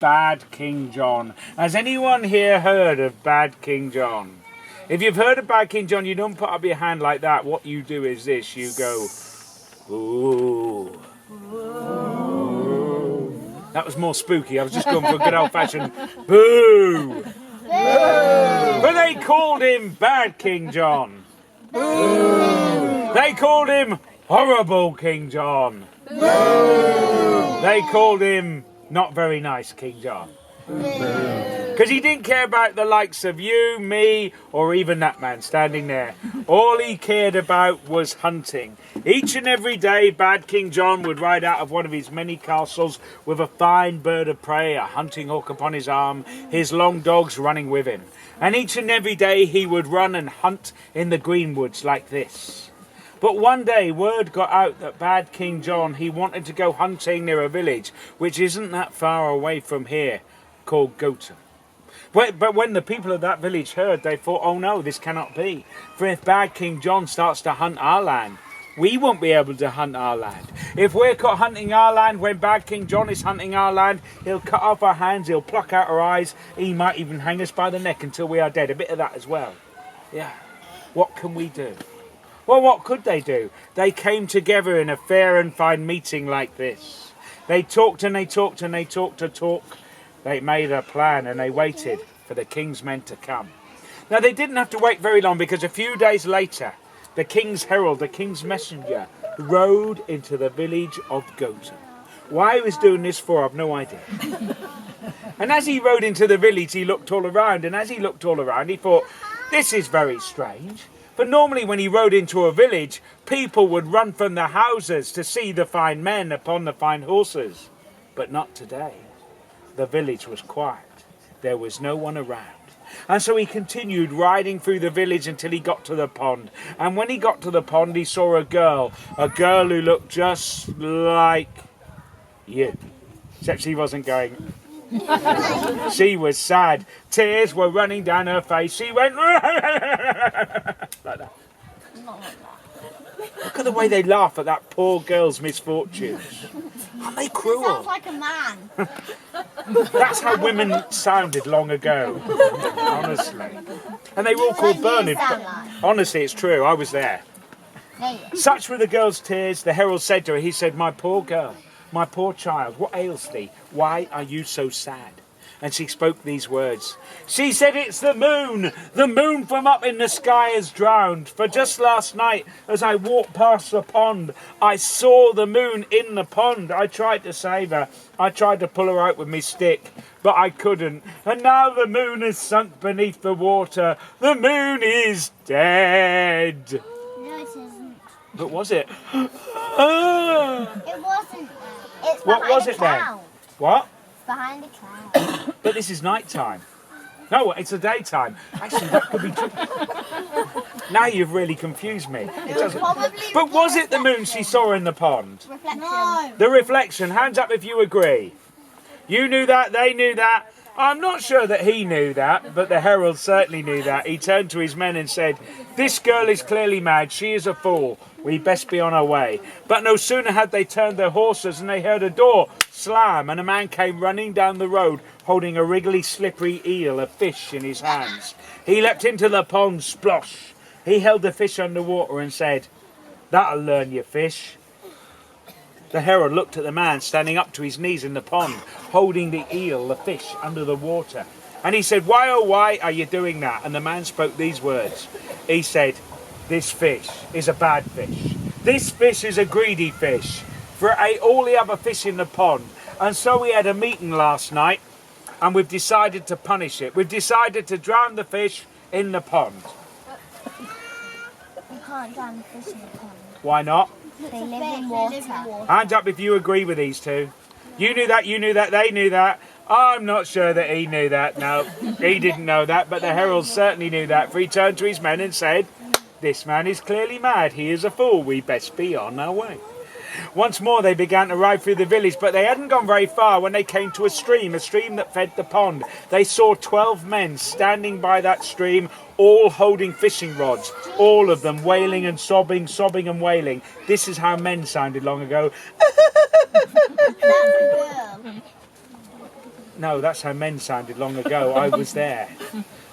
Bad King John. Has anyone here heard of Bad King John? If you've heard of Bad King John, you don't put up your hand like that. What you do is this. You go, ooh. Ooh. That was more spooky. I was just going for a good old-fashioned boo. Boo. But they called him Bad King John. Boo. They called him Horrible King John. Boo. They called him Not Very Nice King John. Because he didn't care about the likes of you, me, or even that man standing there. All he cared about was hunting. Each and every day, Bad King John would ride out of one of his many castles with a fine bird of prey, a hunting hawk upon his arm, his long dogs running with him. And each and every day he would run and hunt in the greenwoods like this. But one day word got out that Bad King John, he wanted to go hunting near a village, which isn't that far away from here, called Gotham. But when the people of that village heard, they thought, oh no, this cannot be. For if Bad King John starts to hunt our land, we won't be able to hunt our land. If we're caught hunting our land when Bad King John is hunting our land, he'll cut off our hands, he'll pluck out our eyes, he might even hang us by the neck until we are dead. A bit of that as well. Yeah. What can we do? Well, what could they do? They came together in a fair and fine meeting like this. They talked and they talked and they talked to talk. They made a plan and they waited for the king's men to come. Now, they didn't have to wait very long because a few days later, the king's herald, the king's messenger, rode into the village of Gotham. Why he was doing this for, I've no idea. And as he rode into the village, he looked all around. And as he looked all around, he thought, this is very strange. For normally when he rode into a village, people would run from their houses to see the fine men upon the fine horses. But not today. The village was quiet. There was no one around. And so he continued riding through the village until he got to the pond. And when he got to the pond, he saw a girl who looked just like you. Except she wasn't going. She was sad. Tears were running down her face. She went like that. Look at the way they laugh at that poor girl's misfortunes. Aren't they cruel? He sounds like a man. That's how women sounded long ago, honestly. And they were all called Bernard. Honestly, it's true. I was there. Such were the girl's tears. The herald said to her, he said, my poor girl, my poor child, what ails thee? Why are you so sad? And she spoke these words. She said, it's the moon. The moon from up in the sky is drowned. For just last night, as I walked past the pond, I saw the moon in the pond. I tried to save her. I tried to pull her out with my stick, but I couldn't. And now the moon is sunk beneath the water. The moon is dead. No, it isn't. But was it? It wasn't. It's What behind was a it then? cloud. What? Behind a cloud. But this is night time. No, it's a daytime. Actually, that could be true. Now you've really confused me. It doesn't. But was it the moon she saw in the pond? Reflection. No. The reflection. Hands up if you agree. You knew that, they knew that. I'm not sure that he knew that, but the herald certainly knew that. He turned to his men and said, this girl is clearly mad. She is a fool. We best be on our way. But no sooner had they turned their horses and they heard a door slam, and a man came running down the road holding a wriggly, slippery eel, a fish, in his hands. He leapt into the pond, splosh. He held the fish underwater and said, that'll learn you, fish. The herald looked at the man standing up to his knees in the pond, holding the eel, the fish, under the water. And he said, why, oh, why are you doing that? And the man spoke these words. He said, this fish is a bad fish. This fish is a greedy fish, for it ate all the other fish in the pond. And so we had a meeting last night, and we've decided to punish it. We've decided to drown the fish in the pond. You can't drown the fish in the pond. Why not? They live in water. Hands up if you agree with these two. You knew that, they knew that. I'm not sure that he knew that. No, he didn't know that, but the herald certainly knew that, for he turned to his men and said, this man is clearly mad. He is a fool. We best be on our way. Once more they began to ride through the village, but they hadn't gone very far when they came to a stream that fed the pond. They saw 12 men standing by that stream, all holding fishing rods, all of them wailing and sobbing and wailing. This is how men sounded long ago. That's a girl. No, that's how men sounded long ago. I was there.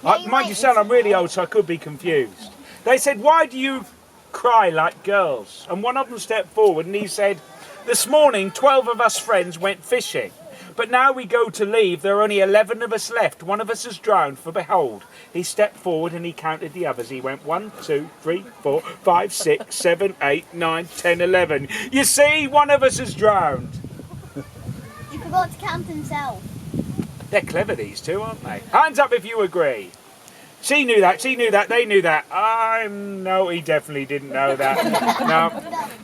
Mind you, son, I'm really old, so I could be confused. They said, why do you cry like girls? And one of them stepped forward and he said, this morning 12 of us friends went fishing. But now we go to leave, there are only 11 of us left. One of us has drowned, for behold, he stepped forward and he counted the others. He went 1, 2, 3, 4, 5, 6, 7, 8, 9, 10, 11. You see, one of us has drowned. He forgot to count himself. They're clever, these two, aren't they? Hands up if you agree. She knew that, they knew that. No, he definitely didn't know that. No,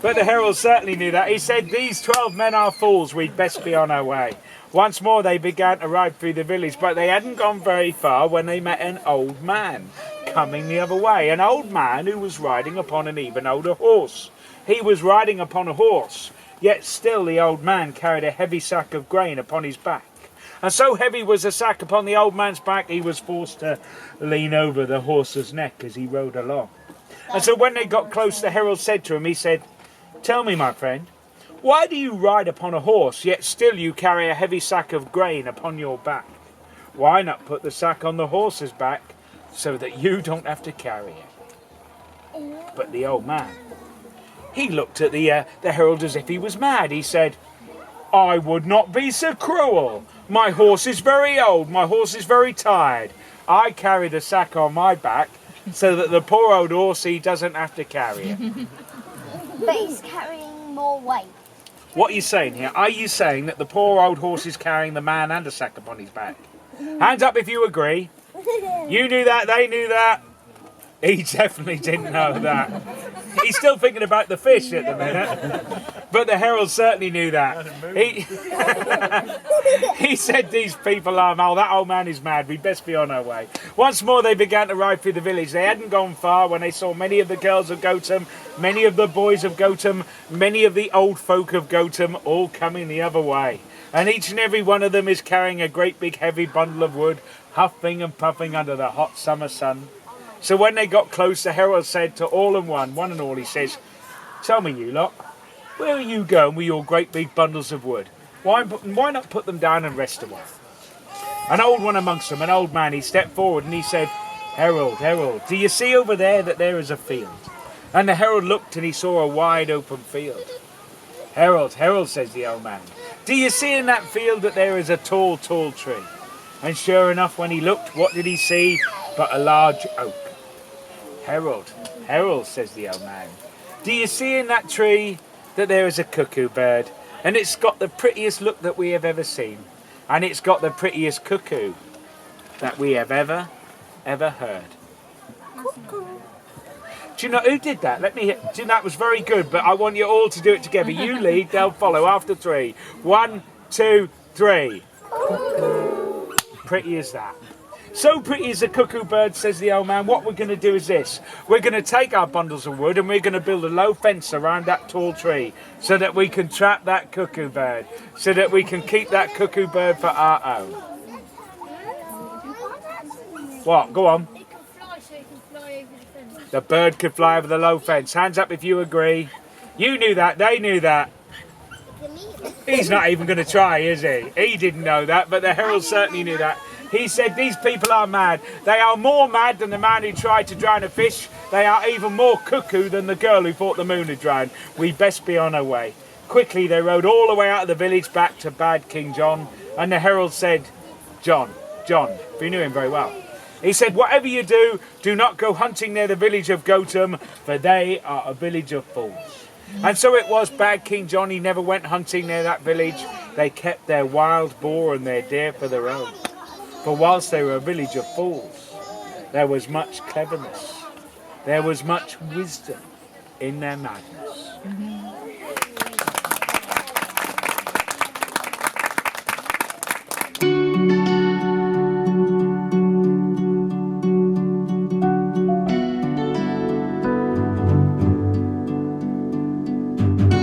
but the herald certainly knew that. He said, these 12 men are fools, we'd best be on our way. Once more they began to ride through the village, but they hadn't gone very far when they met an old man coming the other way. An old man who was riding upon an even older horse. He was riding upon a horse, yet still the old man carried a heavy sack of grain upon his back. And so heavy was the sack upon the old man's back, he was forced to lean over the horse's neck as he rode along. And so when they got close, the herald said to him, he said, tell me, my friend, why do you ride upon a horse, yet still you carry a heavy sack of grain upon your back? Why not put the sack on the horse's back so that you don't have to carry it? But the old man, he looked at the herald as if he was mad. He said, I would not be so cruel. My horse is very old, my horse is very tired. I carry the sack on my back so that the poor old horsey doesn't have to carry it. But he's carrying more weight. What are you saying here? Are you saying that the poor old horse is carrying the man and a sack upon his back? Hands up if you agree. You knew that, they knew that. He definitely didn't know that. He's still thinking about the fish at the minute. But the herald certainly knew that. He said these people are mad. That old man is mad. We'd best be on our way. Once more they began to ride through the village. They hadn't gone far when they saw many of the girls of Gotham, many of the boys of Gotham, many of the old folk of Gotham all coming the other way. And each and every one of them is carrying a great big heavy bundle of wood, huffing and puffing under the hot summer sun. So when they got close, the herald said to all and one and all, he says, tell me, you lot, where are you going with your great big bundles of wood? Why not put them down and rest a while? An old one amongst them, an old man, he stepped forward and he said, Herald, Herald, do you see over there that there is a field? And the herald looked and he saw a wide open field. Herald, Herald, says the old man, do you see in that field that there is a tall, tall tree? And sure enough, when he looked, what did he see but a large oak? Herald, Herald, says the old man, do you see in that tree that there is a cuckoo bird? And it's got the prettiest look that we have ever seen. And it's got the prettiest cuckoo that we have ever heard. Cuckoo. Do you know who did that? Let me hear. Do you know, that was very good, but I want you all to do it together. You lead, they'll follow after three. 1, 2, 3. Pretty as that. So pretty as a cuckoo bird, says the old man. What we're going to do is this. We're going to take our bundles of wood and we're going to build a low fence around that tall tree so that we can trap that cuckoo bird, so that we can keep that cuckoo bird for our own. What? Go on. It can fly, so it can fly over the fence. The bird could fly over the low fence. Hands up if you agree. You knew that. They knew that. He's not even going to try, is he? He didn't know that, but the herald certainly knew that. He said, these people are mad. They are more mad than the man who tried to drown a fish. They are even more cuckoo than the girl who thought the moon had drowned. We best be on our way. Quickly they rode all the way out of the village back to bad King John. And the herald said, John, if you knew him very well. He said, whatever you do, do not go hunting near the village of Gotham, for they are a village of fools. And so it was, bad King John, he never went hunting near that village. They kept their wild boar and their deer for their own. For whilst they were a village of fools, there was much cleverness, there was much wisdom in their madness.